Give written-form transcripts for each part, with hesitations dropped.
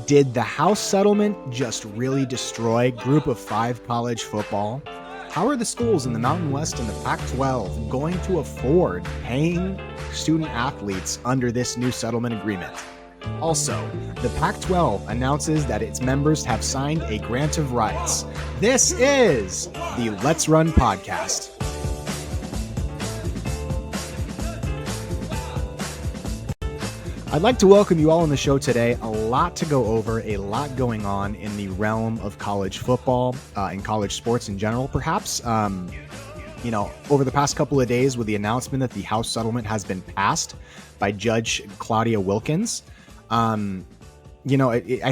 Did the House settlement just really destroy Group of 5 college football? How are the schools in the Mountain West and the Pac-12 going to afford paying student athletes under this new settlement agreement? Also, the Pac-12 announces that its members have signed a grant of rights. This is the Let's Run podcast. I'd like to welcome you all on the show today. A lot to go over, a lot going on in the realm of college football and college sports in general, perhaps. Over the past couple of days with the announcement that the House settlement has been passed by Judge Claudia Wilkins, I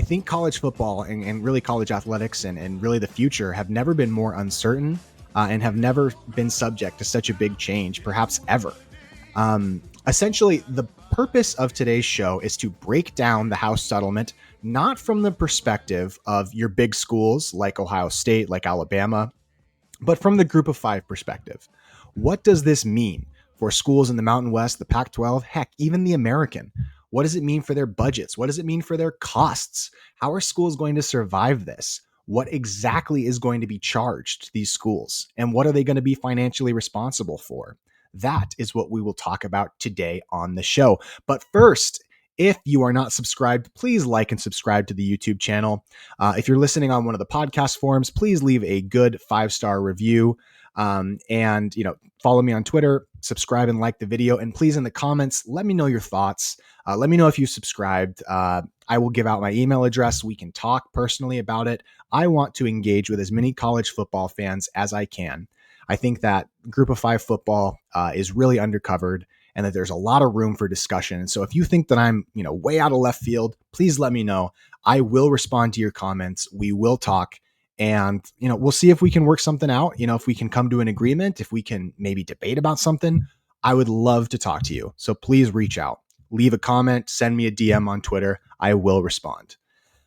think college football and really college athletics and really the future have never been more uncertain and have never been subject to such a big change, perhaps ever. Essentially, the purpose of today's show is to break down the House settlement, not from the perspective of your big schools like Ohio State, like Alabama, but from the Group of 5 perspective. What does this mean for schools in the Mountain West, the Pac-12, heck, even the American? What does it mean for their budgets? What does it mean for their costs? How are schools going to survive this? What exactly is going to be charged to these schools? And what are they going to be financially responsible for? That is what we will talk about today on the show. But first, if you are not subscribed, please like and subscribe to the YouTube channel. If you're listening on one of the podcast forums, please leave a good 5-star review. And follow me on Twitter, subscribe and like the video. And please, in the comments, let me know your thoughts. Let me know if you subscribed. I will give out my email address. We can talk personally about it. I want to engage with as many college football fans as I can. I think that Group of 5 football is really undercovered and that there's a lot of room for discussion. And so if you think that I'm, way out of left field, please let me know. I will respond to your comments. We will talk and, we'll see if we can work something out. If we can come to an agreement, if we can maybe debate about something, I would love to talk to you. So please reach out, leave a comment, send me a DM on Twitter. I will respond.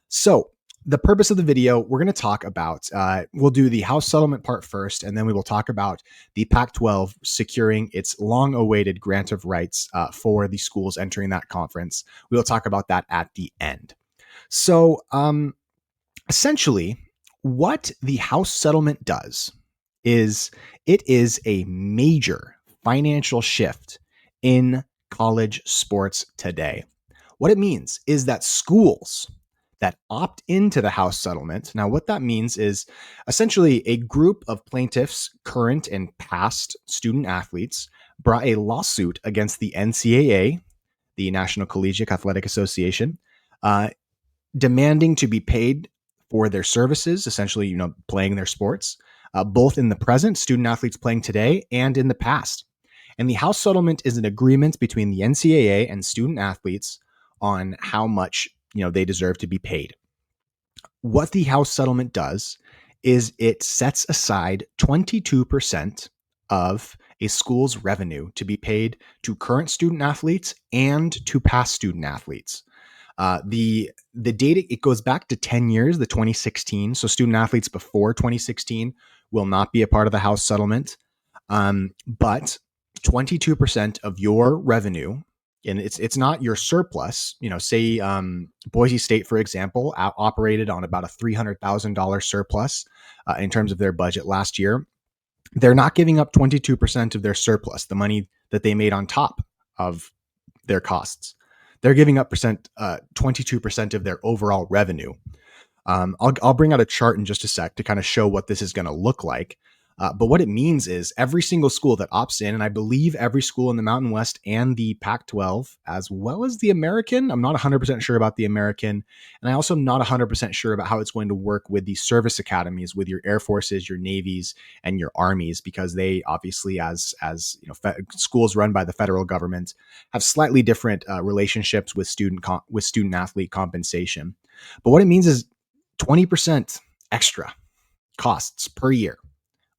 So the purpose of the video, we're going to talk about, we'll do the House settlement part first, and then we will talk about the Pac-12 securing its long-awaited grant of rights for the schools entering that conference. We'll talk about that at the end. So essentially, what the House settlement does is it is a major financial shift in college sports today. What it means is that schools that opt into the House settlement. Now, what that means is essentially a group of plaintiffs, current and past student athletes, brought a lawsuit against the NCAA, the National Collegiate Athletic Association, demanding to be paid for their services, essentially, playing their sports, both in the present, student athletes playing today, and in the past. And the House settlement is an agreement between the NCAA and student athletes on how much they deserve to be paid. What the House settlement does is it sets aside 22% of a school's revenue to be paid to current student athletes and to past student athletes. The data, it goes back to 10 years, the 2016. So student athletes before 2016 will not be a part of the House settlement. But 22% of your revenue, and it's not your surplus, say Boise State, for example, operated on about a $300,000 surplus in terms of their budget last year. They're not giving up 22% of their surplus, the money that they made on top of their costs. They're giving up 22% of their overall revenue. I'll bring out a chart in just a sec to kind of show what this is going to look like. But what it means is every single school that opts in, and I believe every school in the Mountain West and the Pac-12, as well as the American, I'm not 100% sure about the American, and I also am not 100% sure about how it's going to work with the service academies, with your Air Forces, your Navies, and your Armies, because they obviously, as schools run by the federal government, have slightly different relationships with student athlete compensation. But what it means is 20% extra costs per year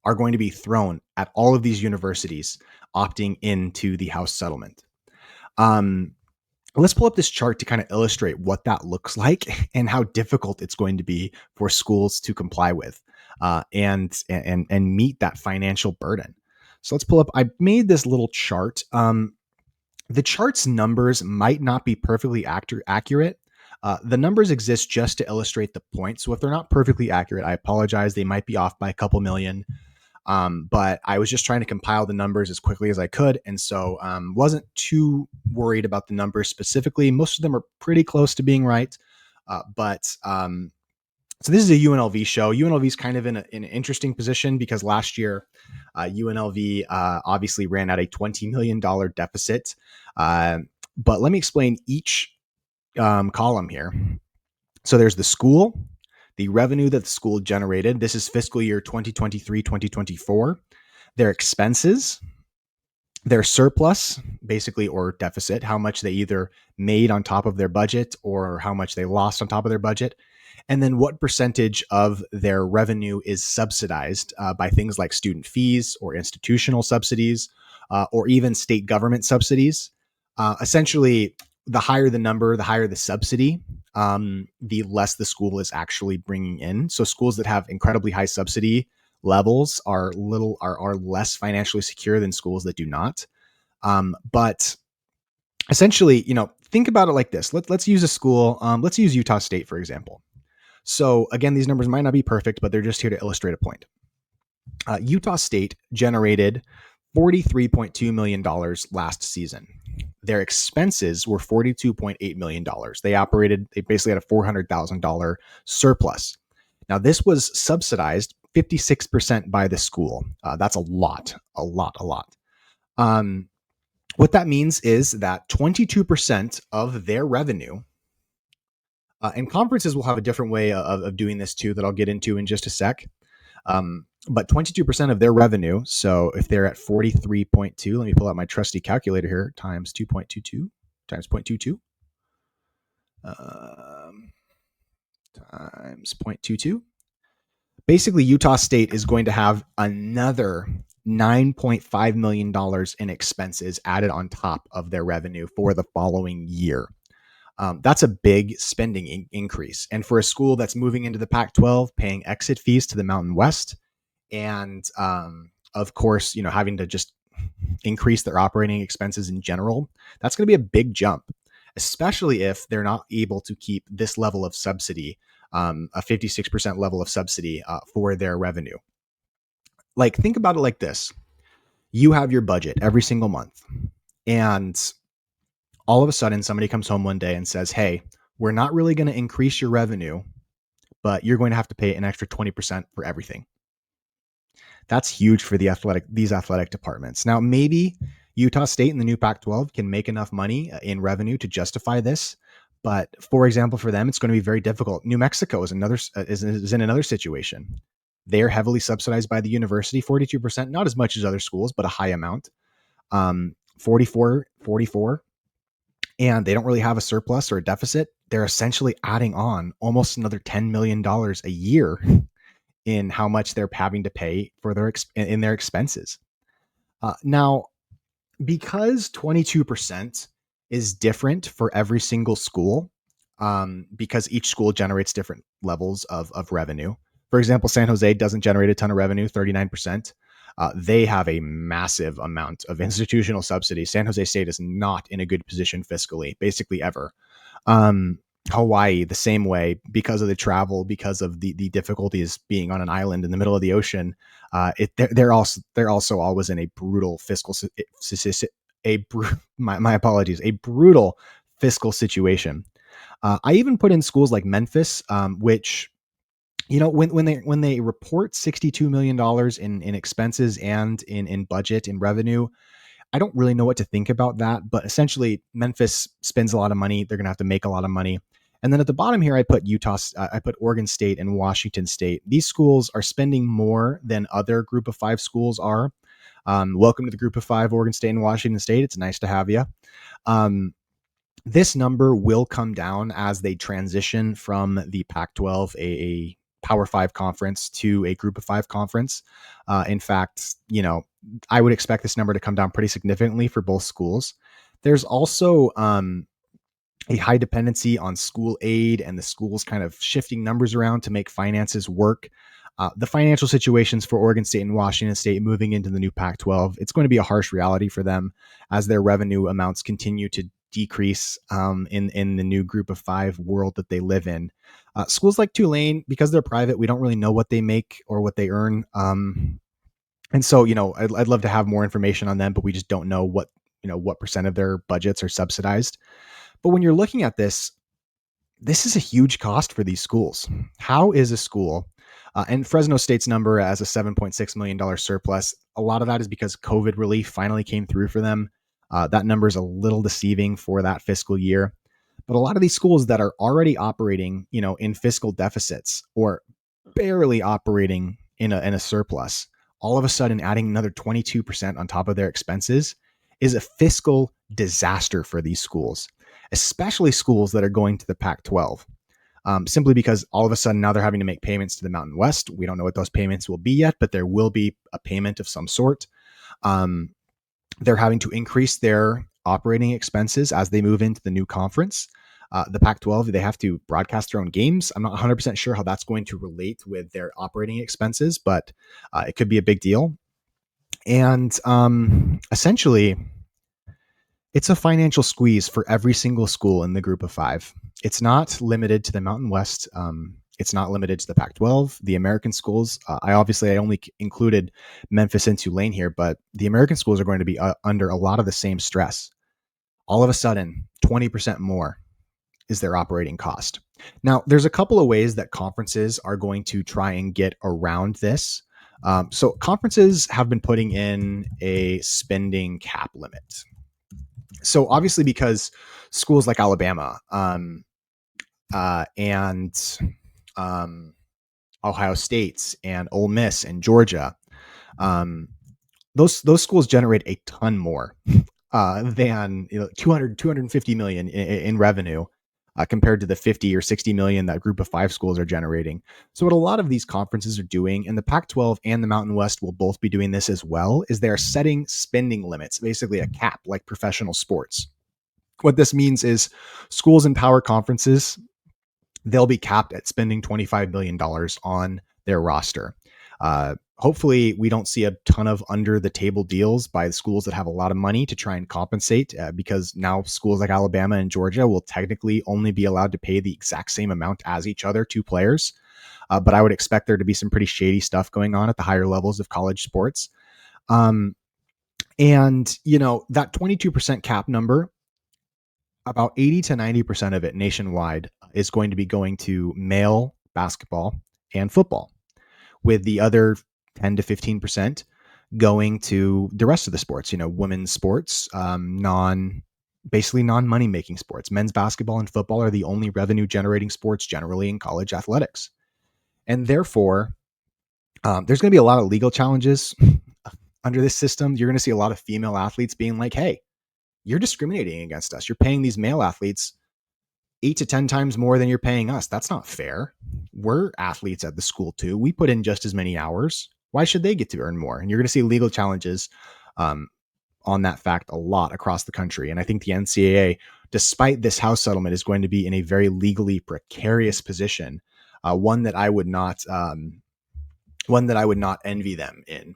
are going to be thrown at all of these universities opting into the House settlement. Let's pull up this chart to kind of illustrate what that looks like and how difficult it's going to be for schools to comply with and meet that financial burden. So let's pull up, I made this little chart. The chart's numbers might not be perfectly accurate, The numbers exist just to illustrate the point. So if they're not perfectly accurate, I apologize. They might be off by a couple million. But I was just trying to compile the numbers as quickly as I could. And so wasn't too worried about the numbers specifically. Most of them are pretty close to being right. So this is a UNLV show. UNLV is kind of in an interesting position because last year UNLV obviously ran at a $20 million deficit. But let me explain each column here. So there's the school, the revenue that the school generated. This is fiscal year 2023, 2024. Their expenses, their surplus, basically, or deficit, how much they either made on top of their budget or how much they lost on top of their budget. And then what percentage of their revenue is subsidized by things like student fees or institutional subsidies or even state government subsidies. Essentially, the higher the number, the higher the subsidy, the less the school is actually bringing in. So schools that have incredibly high subsidy levels are less financially secure than schools that do not. But essentially, think about it like this. Let's use a school. Let's use Utah State, for example. So again, these numbers might not be perfect, but they're just here to illustrate a point. Utah State generated $43.2 million last season. Their expenses were $42.8 million. They basically had a $400,000 surplus. Now, this was subsidized 56% by the school. That's a lot. What that means is that 22% of their revenue, and conferences will have a different way of doing this too that I'll get into in just a sec. But 22% of their revenue. So if they're at 43.2, let me pull out my trusty calculator here, times 2.22 times 0.22 times 0.22. Basically, Utah State is going to have another $9.5 million in expenses added on top of their revenue for the following year. That's a big spending increase. And for a school that's moving into the Pac-12, paying exit fees to the Mountain West, and of course, having to just increase their operating expenses in general, that's going to be a big jump, especially if they're not able to keep this level of subsidy, a 56% level of subsidy for their revenue. Like, think about it like this. You have your budget every single month, and all of a sudden somebody comes home one day and says, hey, we're not really going to increase your revenue, but you're going to have to pay an extra 20% for everything. That's huge for these athletic departments. Now, maybe Utah State and the new Pac-12 can make enough money in revenue to justify this. But for example, for them, it's going to be very difficult. New Mexico is in another situation. They're heavily subsidized by the university, 42%, not as much as other schools, but a high amount. 44, and they don't really have a surplus or a deficit. They're essentially adding on almost another $10 million a year in how much they're having to pay for their expenses. Now, because 22% is different for every single school, because each school generates different levels of revenue. For example, San Jose doesn't generate a ton of revenue, 39%. They have a massive amount of institutional subsidies. San Jose State is not in a good position fiscally, basically ever. Hawaii, the same way, because of the travel, because of the difficulties being on an island in the middle of the ocean. They're also always in a brutal fiscal my apologies, a brutal fiscal situation. I even put in schools like Memphis, which, when they report $62 million in expenses and in budget and revenue, I don't really know what to think about that. But essentially, Memphis spends a lot of money. They're going to have to make a lot of money. And then at the bottom here, I put Oregon State and Washington State. These schools are spending more than other Group of Five schools are. Welcome to the Group of Five, Oregon State and Washington State. It's nice to have you. This number will come down as they transition from the Pac-12, a Power 5 conference, to a Group of Five conference. In fact, I would expect this number to come down pretty significantly for both schools. There's also a high dependency on school aid and the schools kind of shifting numbers around to make finances work. The financial situations for Oregon State and Washington State moving into the new Pac-12, it's going to be a harsh reality for them as their revenue amounts continue to decrease in the new Group of Five world that they live in. Schools like Tulane, because they're private, we don't really know what they make or what they earn. And so, I'd love to have more information on them, but we just don't know what percent of their budgets are subsidized. But when you're looking at this is a huge cost for these schools. How is a school, and Fresno State's number as a $7.6 million surplus, a lot of that is because COVID relief finally came through for them. That number is a little deceiving for that fiscal year. But a lot of these schools that are already operating, in fiscal deficits or barely operating in a surplus, all of a sudden adding another 22% on top of their expenses is a fiscal disaster for these schools, especially schools that are going to the Pac-12. Simply because all of a sudden now they're having to make payments to the Mountain West. We don't know what those payments will be yet, but there will be a payment of some sort. They're having to increase their operating expenses as they move into the new conference. The Pac-12, they have to broadcast their own games. I'm not 100% sure how that's going to relate with their operating expenses, but it could be a big deal. And essentially, it's a financial squeeze for every single school in the Group of Five. It's not limited to the Mountain West. It's not limited to the Pac-12. The American schools, I only included Memphis and Tulane here, but the American schools are going to be under a lot of the same stress. All of a sudden, 20% more is their operating cost. Now, there's a couple of ways that conferences are going to try and get around this. So conferences have been putting in a spending cap limit. So obviously, because schools like Alabama and Ohio State's and Ole Miss and Georgia, those schools generate a ton more than 250 million in revenue compared to the 50 or 60 million that Group of Five schools are generating. So what a lot of these conferences are doing, and the Pac-12 and the Mountain West will both be doing this as well, is they're setting spending limits, basically a cap like professional sports. What this means is schools in power conferences, they'll be capped at spending $25 billion on their roster. Hopefully, we don't see a ton of under the table deals by the schools that have a lot of money to try and compensate, because now schools like Alabama and Georgia will technically only be allowed to pay the exact same amount as each other, two players. But I would expect there to be some pretty shady stuff going on at the higher levels of college sports. And, that 22% cap number, about 80 to 90% of it nationwide is going to be going to male basketball and football, with the other 10 to 15% going to the rest of the sports, women's sports, basically non-money making sports. Men's basketball and football are the only revenue generating sports generally in college athletics. And therefore, there's going to be a lot of legal challenges under this system. You're going to see a lot of female athletes being like, hey, you're discriminating against us. You're paying these male athletes 8 to 10 times more than you're paying us. That's not fair. We're athletes at the school too. We put in just as many hours. Why should they get to earn more? And you're going to see legal challenges on that fact a lot across the country. And I think the NCAA, despite this House settlement, is going to be in a very legally precarious position, one that I would not envy them in.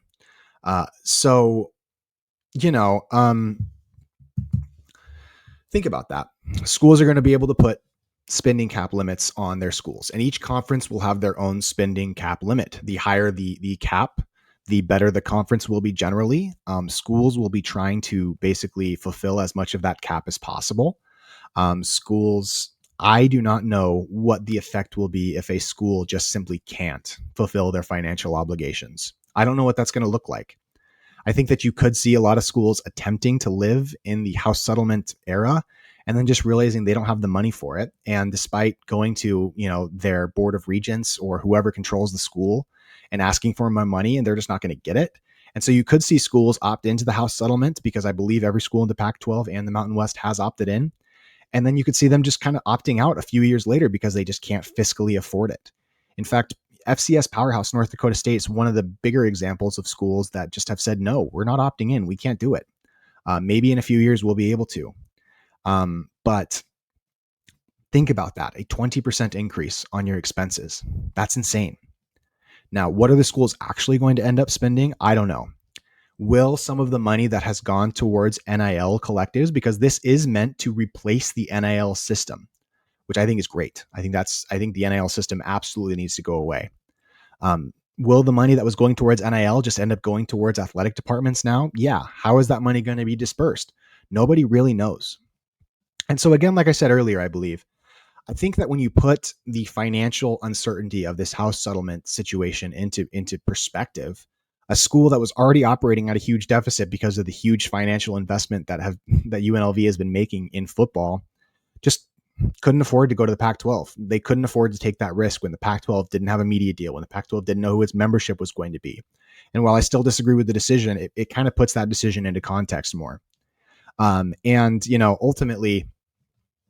Think about that. Schools are going to be able to put spending cap limits on their schools, and each conference will have their own spending cap limit. The higher the cap, the better the conference will be generally. Schools will be trying to basically fulfill as much of that cap as possible. Schools, I do not know what the effect will be if a school just simply can't fulfill their financial obligations. I don't know what that's going to look like. I think that you could see a lot of schools attempting to live in the House settlement era and then just realizing they don't have the money for it. And despite going to, their board of regents or whoever controls the school and asking for more money, and they're just not going to get it. And so you could see schools opt into the House settlement, because I believe every school in the Pac-12 and the Mountain West has opted in. And then you could see them just kind of opting out a few years later because they just can't fiscally afford it. In fact, FCS powerhouse North Dakota State is one of the bigger examples of schools that just have said, no, we're not opting in. We can't do it. Maybe in a few years we'll be able to. But think about that, a 20% increase on your expenses. That's insane. Now, what are the schools actually going to end up spending? I don't know. Will some of the money that has gone towards NIL collectives, because this is meant to replace the NIL system, which I think is great. I think the NIL system absolutely needs to go away. Will the money that was going towards NIL just end up going towards athletic departments now? Yeah. How is that money going to be dispersed? Nobody really knows. And so again, like I said earlier, I think that when you put the financial uncertainty of this house settlement situation into perspective, a school that was already operating at a huge deficit because of the huge financial investment that UNLV has been making in football just couldn't afford to go to the Pac-12. They couldn't afford to take that risk when the Pac-12 didn't have a media deal, when the Pac-12 didn't know who its membership was going to be. And while I still disagree with the decision, it kind of puts that decision into context more. And ultimately,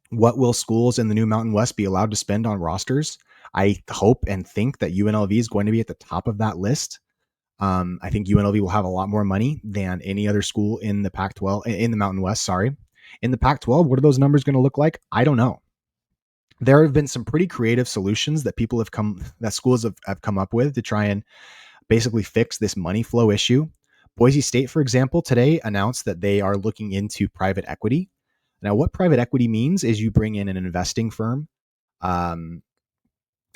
what will schools in the new Mountain West be allowed to spend on rosters? I hope and think that UNLV is going to be at the top of that list. I think UNLV will have a lot more money than any other school in the Pac-12, in the Mountain West. Sorry. In the Pac-12, what are those numbers going to look like? I don't know. There have been some pretty creative solutions that schools have come up with to try and basically fix this money flow issue. Boise State, for example, today announced that they are looking into private equity. Now, what private equity means is you bring in an investing firm. Um,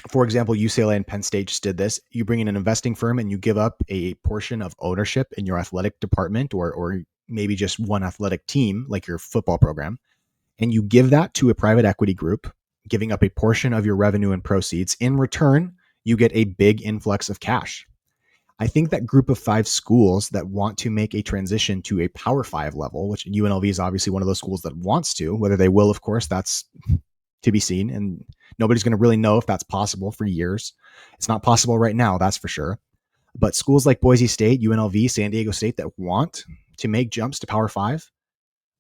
for example, UCLA and Penn State just did this. You bring in an investing firm and you give up a portion of ownership in your athletic department, or maybe just one athletic team, like your football program, and you give that to a private equity group, giving up a portion of your revenue and proceeds. In return, you get a big influx of cash. I think that group of 5 schools that want to make a transition to a Power 5 level, which UNLV is obviously one of those schools that wants to, whether they will, of course, that's to be seen. And nobody's going to really know if that's possible for years. It's not possible right now, that's for sure. But schools like Boise State, UNLV, San Diego State that want to make jumps to Power 5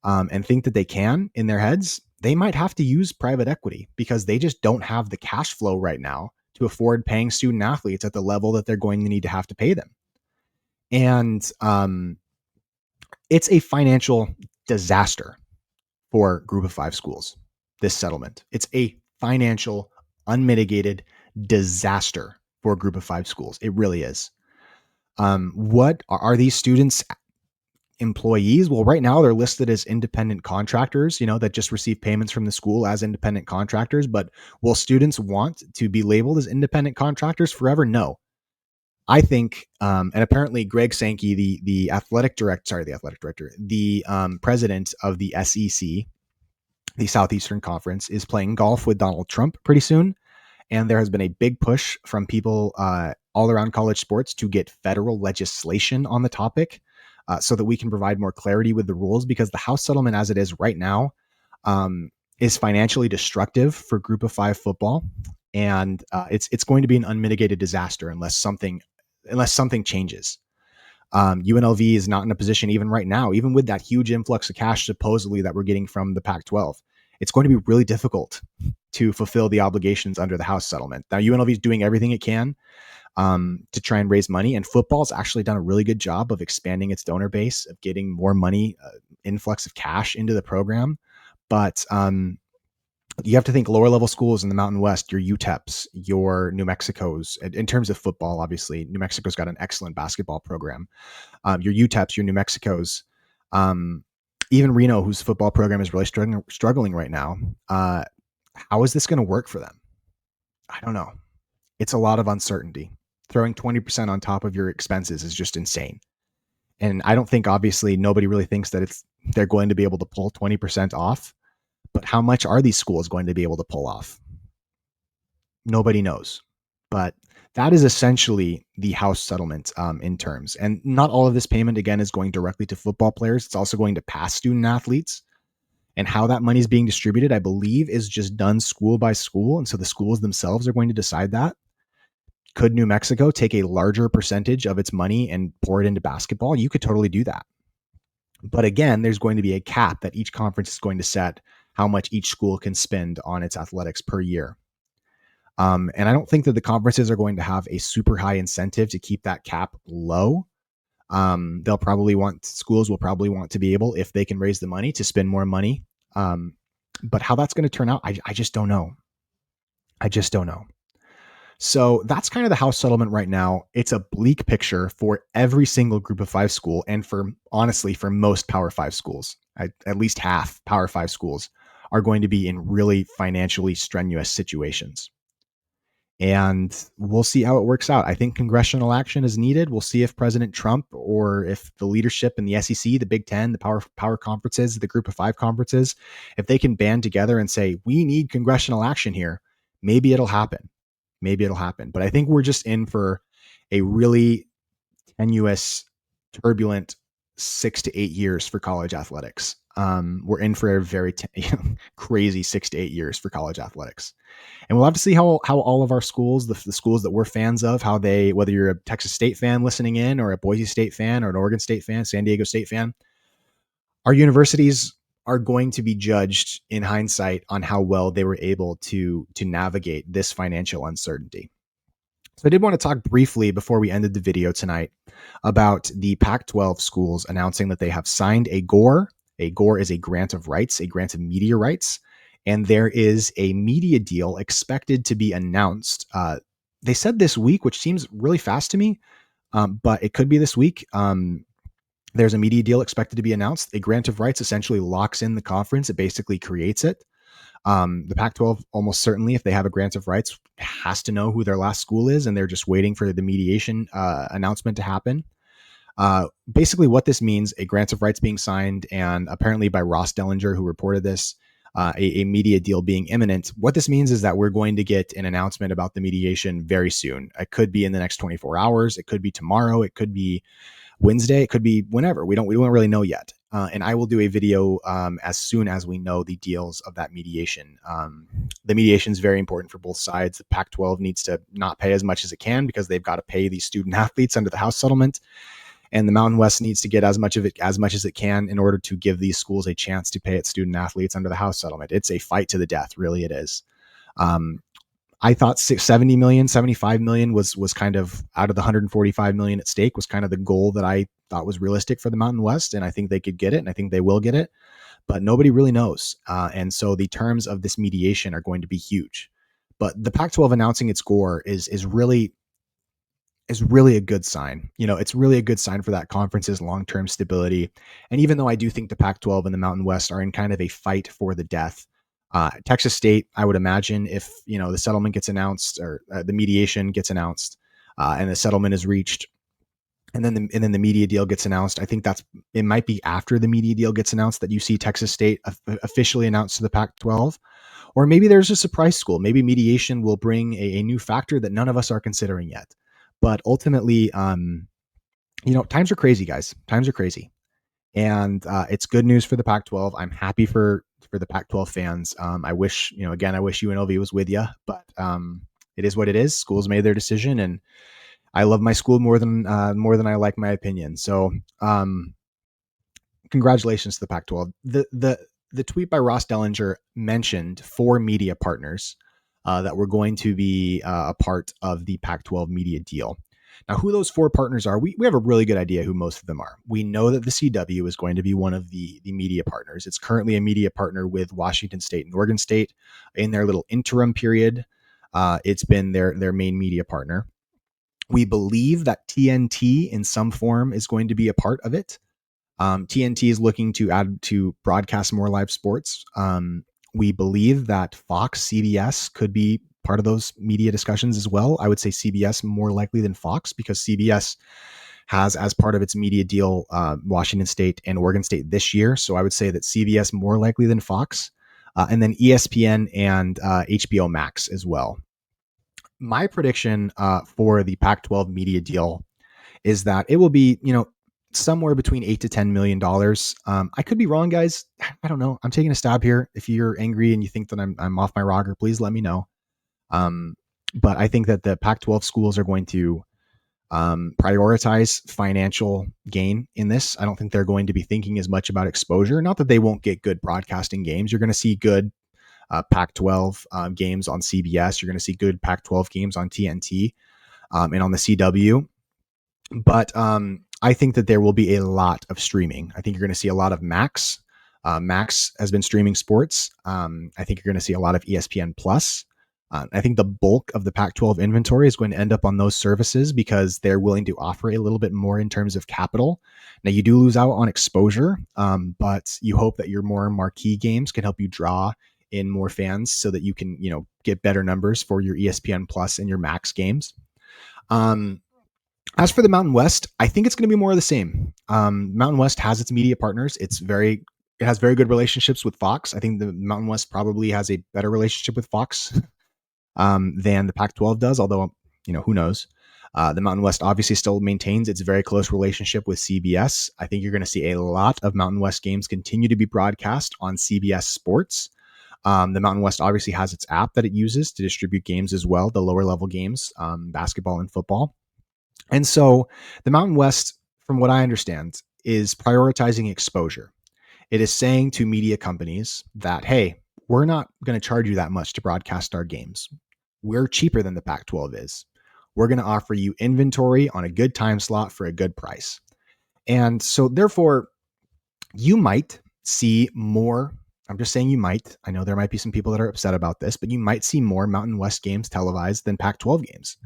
and think that they can in their heads, they might have to use private equity because they just don't have the cash flow right now to afford paying student athletes at the level that they're going to need to have to pay them. And it's a financial disaster for Group of 5 schools, this settlement. It's a financial, unmitigated disaster for a Group of 5 schools. It really is. What are these students employees? Well, right now they're listed as independent contractors, that just receive payments from the school as independent contractors. But will students want to be labeled as independent contractors forever? No. I think, and apparently Greg Sankey, the president of the SEC, the Southeastern Conference, is playing golf with Donald Trump pretty soon. And there has been a big push from people all around college sports to get federal legislation on the topic so that we can provide more clarity with the rules, because the House settlement as it is right now is financially destructive for Group of 5 football. And it's going to be an unmitigated disaster unless something changes. UNLV is not in a position even right now, even with that huge influx of cash supposedly that we're getting from the Pac-12. It's going to be really difficult to fulfill the obligations under the House settlement. Now, UNLV is doing everything it can to try and raise money, and football's actually done a really good job of expanding its donor base, of getting more money, influx of cash into the program. But you have to think lower level schools in the Mountain West, your UTEPs, your New Mexico's. In terms of football, obviously, New Mexico's got an excellent basketball program. Your UTEPs, your New Mexico's, even Reno, whose football program is really struggling right now. How is this going to work for them? I don't know. It's a lot of uncertainty. Throwing 20% on top of your expenses is just insane. And I don't think, obviously, nobody really thinks that they're going to be able to pull 20% off. But how much are these schools going to be able to pull off? Nobody knows. But that is essentially the House settlement in terms. And not all of this payment, again, is going directly to football players. It's also going to past student athletes. And how that money is being distributed, I believe, is just done school by school. And so the schools themselves are going to decide that. Could New Mexico take a larger percentage of its money and pour it into basketball? You could totally do that. But again, there's going to be a cap that each conference is going to set how much each school can spend on its athletics per year. And I don't think that the conferences are going to have a super high incentive to keep that cap low. Schools will probably want to be able, if they can raise the money, to spend more money. But how that's going to turn out, I just don't know. So that's kind of the House settlement right now. It's a bleak picture for every single group of five school, and for honestly, for most Power Five schools. At least half Power Five schools are going to be in really financially strenuous situations. And we'll see how it works out. I think congressional action is needed. We'll see if President Trump or if the leadership in the SEC, the Big Ten, the power conferences, the Group of Five conferences, if they can band together and say we need congressional action here, maybe it'll happen. Maybe it'll happen. But I think we're just in for a really tenuous, turbulent 6 to 8 years for college athletics. We're in for a very crazy 6 to 8 years for college athletics. And we'll have to see how all of our schools, the schools that we're fans of, how they, whether you're a Texas State fan listening in, or a Boise State fan, or an Oregon State fan, San Diego State fan, our universities are going to be judged in hindsight on how well they were able to navigate this financial uncertainty. So I did want to talk briefly before we ended the video tonight about the Pac-12 schools announcing that they have signed a GOR. A GOR is a grant of rights, a grant of media rights. And there is a media deal expected to be announced. They said this week, which seems really fast to me, but it could be this week. There's a media deal expected to be announced. A grant of rights essentially locks in the conference. It basically creates it. The Pac-12 almost certainly, if they have a grant of rights, has to know who their last school is, and they're just waiting for the mediation announcement to happen. Basically, what this means, a grant of rights being signed, and apparently by Ross Dellinger, who reported this, a media deal being imminent. What this means is that we're going to get an announcement about the mediation very soon. It could be in the next 24 hours. It could be tomorrow. It could be Wednesday. It could be whenever. We don't really know yet. And I will do a video as soon as we know the deals of that mediation. The mediation is very important for both sides. The Pac-12 needs to not pay as much as it can because they've got to pay these student athletes under the House settlement. And the Mountain West needs to get as much of it as it can in order to give these schools a chance to pay its student athletes under the House settlement. It's a fight to the death, really it is. I thought 70 million, 75 million was kind of out of the 145 million at stake was kind of the goal that I thought was realistic for the Mountain West. And I think they could get it, and I think they will get it, but nobody really knows. And so the terms of this mediation are going to be huge. But the Pac-12 announcing its GOR is really a good sign. It's really a good sign for that conference's long-term stability. And even though I do think the Pac-12 and the Mountain West are in kind of a fight for the death, Texas State, I would imagine, if the settlement gets announced, or the mediation gets announced, and the settlement is reached, and then the media deal gets announced, I think it might be after the media deal gets announced that you see Texas State officially announced to the Pac-12. Or maybe there's a surprise school. Maybe mediation will bring a new factor that none of us are considering yet. But ultimately, times are crazy, guys. Times are crazy. And it's good news for the Pac-12. I'm happy for the Pac-12 fans. I wish, I wish UNLV was with you, but it is what it is. Schools made their decision, and I love my school more than I like my opinion. So congratulations to the Pac-12. The tweet by Ross Dellinger mentioned 4 media partners that were going to be a part of the Pac-12 media deal. Now, who those 4 partners are, we have a really good idea who most of them are. We know that the CW is going to be one of the media partners. It's currently a media partner with Washington State and Oregon State in their little interim period. It's been their main media partner. We believe that TNT in some form is going to be a part of it. TNT is looking to broadcast more live sports. We believe that Fox, CBS could be part of those media discussions as well. I would say CBS more likely than Fox, because CBS has, as part of its media deal, Washington State and Oregon State this year. So I would say that CBS more likely than Fox, and then ESPN and HBO Max as well. My prediction for the Pac-12 media deal is that it will be, somewhere between $8 to $10 million. I could be wrong, guys. I don't know. I'm taking a stab here. If you're angry and you think that I'm off my rocker, please let me know. But I think that the Pac-12 schools are going to prioritize financial gain in this. I don't think they're going to be thinking as much about exposure. Not that they won't get good broadcasting games. You're going to see good Pac-12 games on CBS. You're going to see good Pac-12 games on TNT and on the CW. But I think that there will be a lot of streaming. I think you're going to see a lot of Max. Max has been streaming sports. I think you're going to see a lot of ESPN Plus. I think the bulk of the Pac-12 inventory is going to end up on those services because they're willing to offer a little bit more in terms of capital. Now, you do lose out on exposure, but you hope that your more marquee games can help you draw in more fans so that you can, get better numbers for your ESPN Plus and your Max games. Um, as for the Mountain West, I think it's going to be more of the same. Mountain West has its media partners. It has very good relationships with Fox. I think the Mountain West probably has a better relationship with Fox than the Pac-12 does. Although, who knows? The Mountain West obviously still maintains its very close relationship with CBS. I think you're going to see a lot of Mountain West games continue to be broadcast on CBS Sports. The Mountain West obviously has its app that it uses to distribute games as well, the lower level games, basketball and football. And so the Mountain West, from what I understand, is prioritizing exposure. It is saying to media companies that, hey, we're not going to charge you that much to broadcast our games. We're cheaper than the Pac 12 is. We're going to offer you inventory on a good time slot for a good price. And so, therefore, you might see more. I'm just saying you might. I know there might be some people that are upset about this, but you might see more Mountain West games televised than Pac 12 games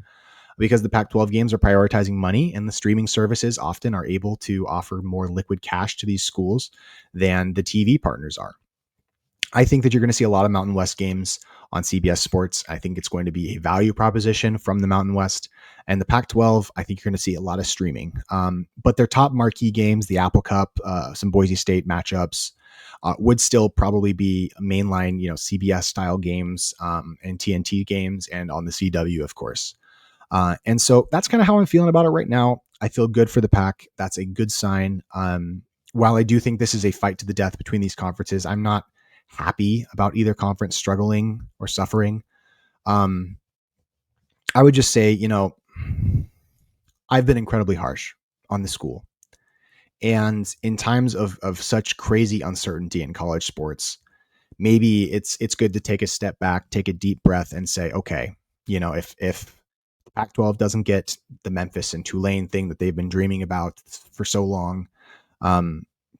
because the Pac 12 games are prioritizing money and the streaming services often are able to offer more liquid cash to these schools than the TV partners are. I think that you're going to see a lot of Mountain West games on CBS Sports. I think it's going to be a value proposition from the Mountain West. And the Pac 12, I think you're going to see a lot of streaming. But their top marquee games, the Apple Cup, some Boise State matchups, would still probably be mainline, CBS style games and TNT games and on the CW, of course. And so that's kind of how I'm feeling about it right now. I feel good for the Pac. That's a good sign. While I do think this is a fight to the death between these conferences, I'm not happy about either conference struggling or suffering. I would just say, I've been incredibly harsh on the school. And in times of such crazy uncertainty in college sports, maybe it's good to take a step back, take a deep breath and say, okay, if the Pac-12 doesn't get the Memphis and Tulane thing that they've been dreaming about for so long,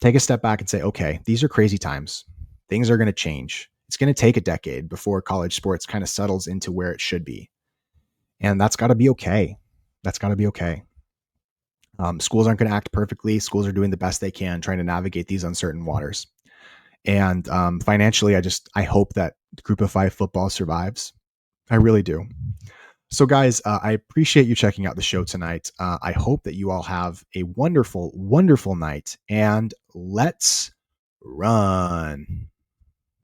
take a step back and say, okay, these are crazy times. Things are going to change. It's going to take a decade before college sports kind of settles into where it should be. And that's got to be okay. That's got to be okay. Schools aren't going to act perfectly. Schools are doing the best they can, trying to navigate these uncertain waters. And financially, I hope that Group of Five football survives. I really do. So, guys, I appreciate you checking out the show tonight. I hope that you all have a wonderful, wonderful night. And let's run.